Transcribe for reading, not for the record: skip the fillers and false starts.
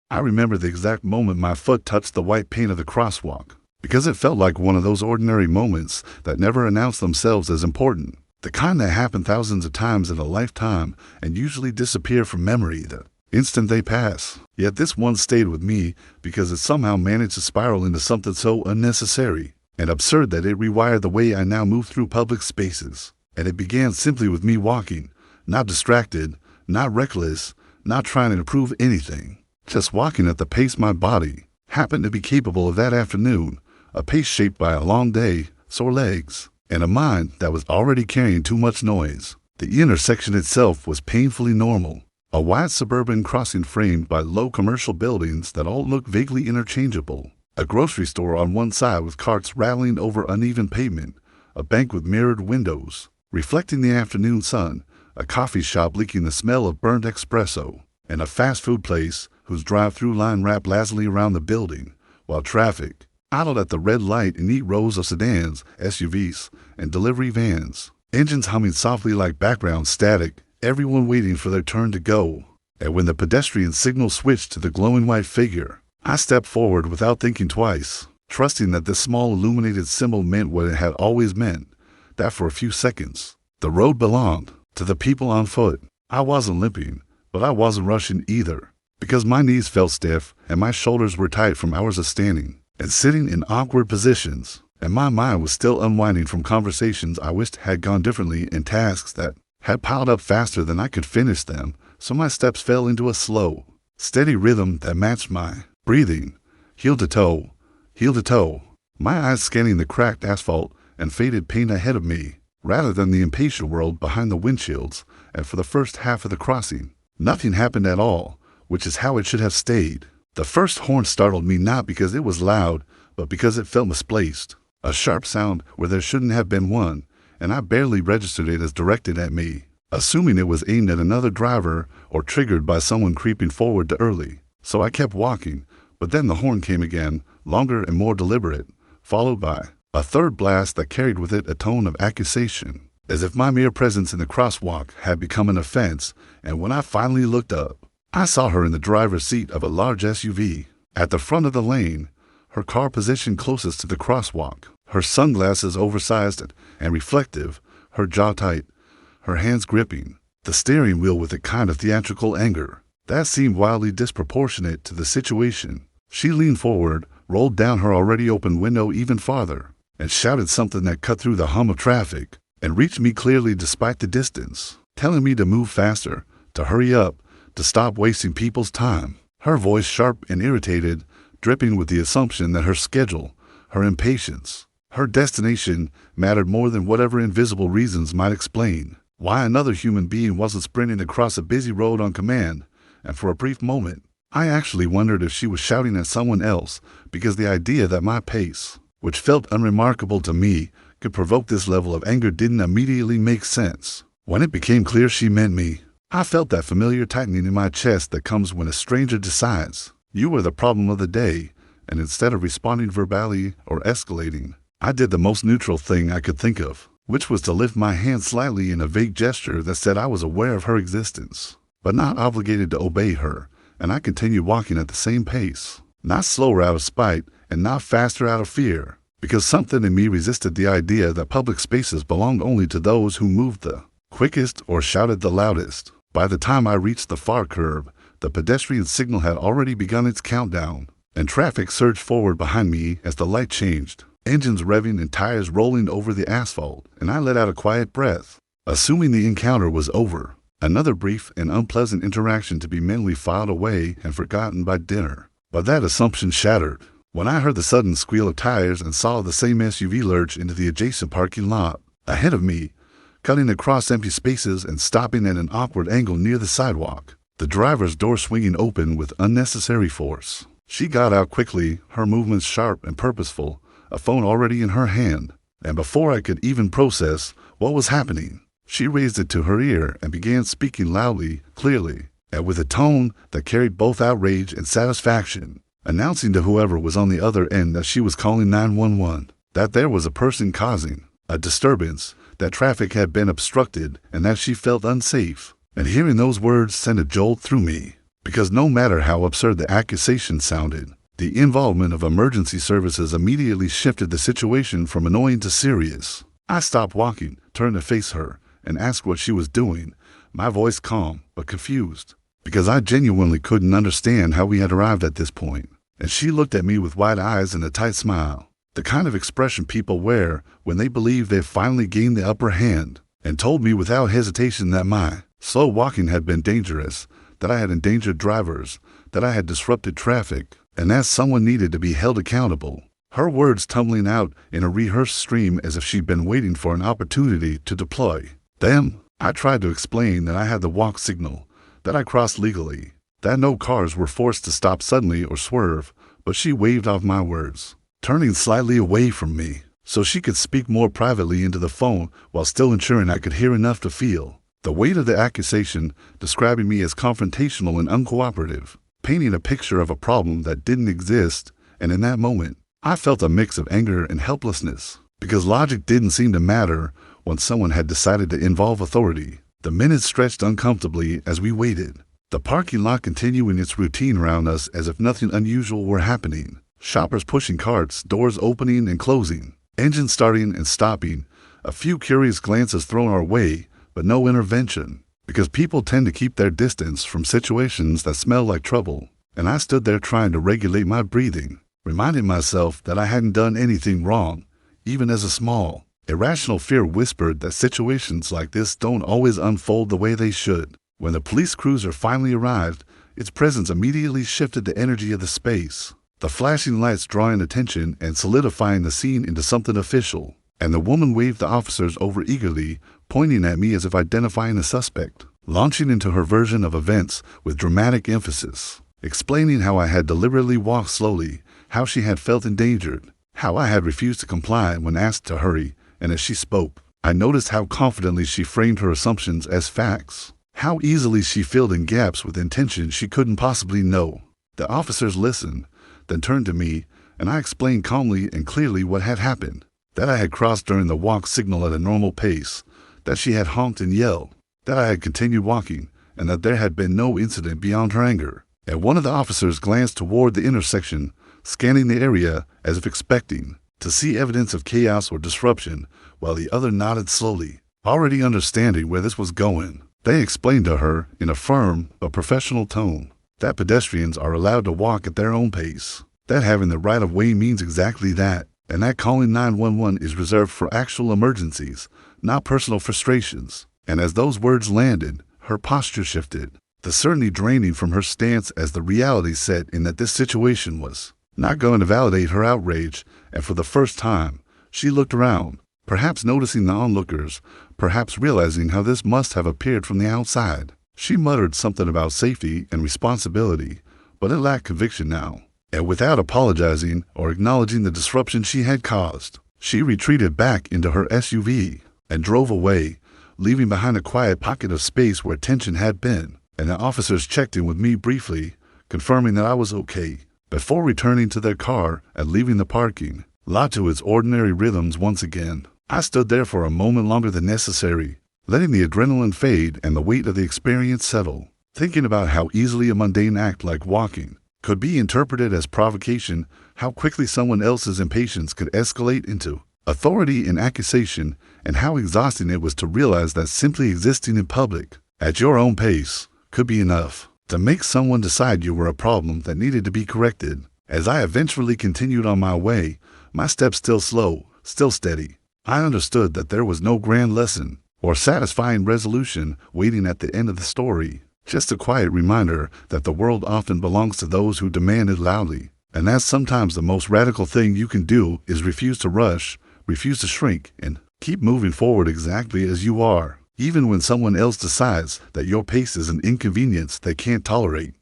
I remember the exact moment my foot touched the white paint of the crosswalk, because it felt like one of those ordinary moments that never announce themselves as important. The kind that happen thousands of times in a lifetime and usually disappear from memory the instant they pass. Yet this one stayed with me because it somehow managed to spiral into something so unnecessary and absurd that it rewired the way I now move through public spaces. And it began simply with me walking, not distracted, not reckless, not trying to improve anything. Just walking at the pace my body happened to be capable of that afternoon, a pace shaped by a long day, sore legs, and a mind that was already carrying too much noise. The intersection itself was painfully normal, a wide suburban crossing framed by low commercial buildings that all looked vaguely interchangeable. A grocery store on one side with carts rattling over uneven pavement, a bank with mirrored windows reflecting the afternoon sun, a coffee shop leaking the smell of burnt espresso, and a fast food place whose drive-through line wrapped lazily around the building, while traffic idled at the red light in neat rows of sedans, SUVs, and delivery vans, engines humming softly like background static, everyone waiting for their turn to go. And when the pedestrian signal switched to the glowing white figure, I stepped forward without thinking twice, trusting that this small illuminated symbol meant what it had always meant, that for a few seconds, the road belonged to the people on foot. I wasn't limping, but I wasn't rushing either, because my knees felt stiff and my shoulders were tight from hours of standing and sitting in awkward positions, and my mind was still unwinding from conversations I wished had gone differently and tasks that had piled up faster than I could finish them, so my steps fell into a slow, steady rhythm that matched my breathing, heel to toe, my eyes scanning the cracked asphalt and faded paint ahead of me, rather than the impatient world behind the windshields. And for the first half of the crossing, nothing happened at all, which is how it should have stayed. The first horn startled me not because it was loud, but because it felt misplaced, a sharp sound where there shouldn't have been one, and I barely registered it as directed at me, assuming it was aimed at another driver or triggered by someone creeping forward too early. So I kept walking, but then the horn came again, longer and more deliberate, followed by a third blast that carried with it a tone of accusation, as if my mere presence in the crosswalk had become an offense. And when I finally looked up, I saw her in the driver's seat of a large SUV, at the front of the lane, her car positioned closest to the crosswalk, her sunglasses oversized and reflective, her jaw tight, her hands gripping the steering wheel with a kind of theatrical anger that seemed wildly disproportionate to the situation. She leaned forward, rolled down her already open window even farther, and shouted something that cut through the hum of traffic and reached me clearly despite the distance, telling me to move faster, to hurry up, to stop wasting people's time. Her voice sharp and irritated, dripping with the assumption that her schedule, her impatience, her destination mattered more than whatever invisible reasons might explain why another human being wasn't sprinting across a busy road on command. And for a brief moment, I actually wondered if she was shouting at someone else, because the idea that my pace, which felt unremarkable to me, could provoke this level of anger didn't immediately make sense. When it became clear she meant me, I felt that familiar tightening in my chest that comes when a stranger decides you were the problem of the day, and instead of responding verbally or escalating, I did the most neutral thing I could think of, which was to lift my hand slightly in a vague gesture that said I was aware of her existence, but not obligated to obey her, and I continued walking at the same pace, not slower out of spite and not faster out of fear, because something in me resisted the idea that public spaces belonged only to those who moved the quickest or shouted the loudest. By the time I reached the far curb, the pedestrian signal had already begun its countdown, and traffic surged forward behind me as the light changed, engines revving and tires rolling over the asphalt, and I let out a quiet breath, assuming the encounter was over. Another brief and unpleasant interaction to be mentally filed away and forgotten by dinner. But that assumption shattered when I heard the sudden squeal of tires and saw the same SUV lurch into the adjacent parking lot ahead of me, cutting across empty spaces and stopping at an awkward angle near the sidewalk, the driver's door swinging open with unnecessary force. She got out quickly, her movements sharp and purposeful, a phone already in her hand, and before I could even process what was happening, she raised it to her ear and began speaking loudly, clearly, and with a tone that carried both outrage and satisfaction, announcing to whoever was on the other end that she was calling 911, that there was a person causing a disturbance, that traffic had been obstructed, and that she felt unsafe. And hearing those words sent a jolt through me, Because no matter how absurd the accusation sounded, the involvement of emergency services immediately shifted the situation from annoying to serious. I stopped walking, turned to face her, and asked what she was doing, my voice calm but confused, because I genuinely couldn't understand how we had arrived at this point. And she looked at me with wide eyes and a tight smile, the kind of expression people wear when they believe they've finally gained the upper hand, and told me without hesitation that my slow walking had been dangerous, that I had endangered drivers, that I had disrupted traffic, and that someone needed to be held accountable. Her words tumbling out in a rehearsed stream as if she'd been waiting for an opportunity to deploy. Then, I tried to explain that I had the walk signal, that I crossed legally, that no cars were forced to stop suddenly or swerve, but she waved off my words, turning slightly away from me so she could speak more privately into the phone while still ensuring I could hear enough to feel the weight of the accusation, describing me as confrontational and uncooperative, painting a picture of a problem that didn't exist. And in that moment, I felt a mix of anger and helplessness, because logic didn't seem to matter when someone had decided to involve authority. The minutes stretched uncomfortably as we waited, the parking lot continuing its routine around us as if nothing unusual were happening. Shoppers pushing carts, doors opening and closing, engines starting and stopping, a few curious glances thrown our way, but no intervention, because people tend to keep their distance from situations that smell like trouble. And I stood there trying to regulate my breathing, reminding myself that I hadn't done anything wrong, even as a small, irrational fear whispered that situations like this don't always unfold the way they should. When the police cruiser finally arrived, its presence immediately shifted the energy of the space, the flashing lights drawing attention and solidifying the scene into something official. And the woman waved the officers over eagerly, pointing at me as if identifying a suspect, launching into her version of events with dramatic emphasis, explaining how I had deliberately walked slowly, how she had felt endangered, how I had refused to comply when asked to hurry. And as she spoke, I noticed how confidently she framed her assumptions as facts, how easily she filled in gaps with intention she couldn't possibly know. The officers listened, then turned to me, and I explained calmly and clearly what had happened, that I had crossed during the walk signal at a normal pace, that she had honked and yelled, that I had continued walking, and that there had been no incident beyond her anger. And one of the officers glanced toward the intersection, scanning the area as if expecting to see evidence of chaos or disruption, while the other nodded slowly, already understanding where this was going. They explained to her, in a firm but professional tone, that pedestrians are allowed to walk at their own pace, that having the right of way means exactly that, and that calling 911 is reserved for actual emergencies, not personal frustrations. And as those words landed, her posture shifted, the certainty draining from her stance as the reality set in that this situation was not going to validate her outrage. And for the first time, she looked around, perhaps noticing the onlookers, perhaps realizing how this must have appeared from the outside. She muttered something about safety and responsibility, but it lacked conviction now. And without apologizing or acknowledging the disruption she had caused, she retreated back into her SUV and drove away, leaving behind a quiet pocket of space where tension had been. And the officers checked in with me briefly, confirming that I was okay, before returning to their car and leaving the parking lot to its ordinary rhythms once again. I stood there for a moment longer than necessary, letting the adrenaline fade and the weight of the experience settle, thinking about how easily a mundane act like walking could be interpreted as provocation, how quickly someone else's impatience could escalate into authority and accusation, and how exhausting it was to realize that simply existing in public, at your own pace, could be enough to make someone decide you were a problem that needed to be corrected. As I eventually continued on my way, my steps still slow, still steady, I understood that there was no grand lesson or satisfying resolution waiting at the end of the story, just a quiet reminder that the world often belongs to those who demand it loudly, and that sometimes the most radical thing you can do is refuse to rush, refuse to shrink, and keep moving forward exactly as you are, even when someone else decides that your pace is an inconvenience they can't tolerate.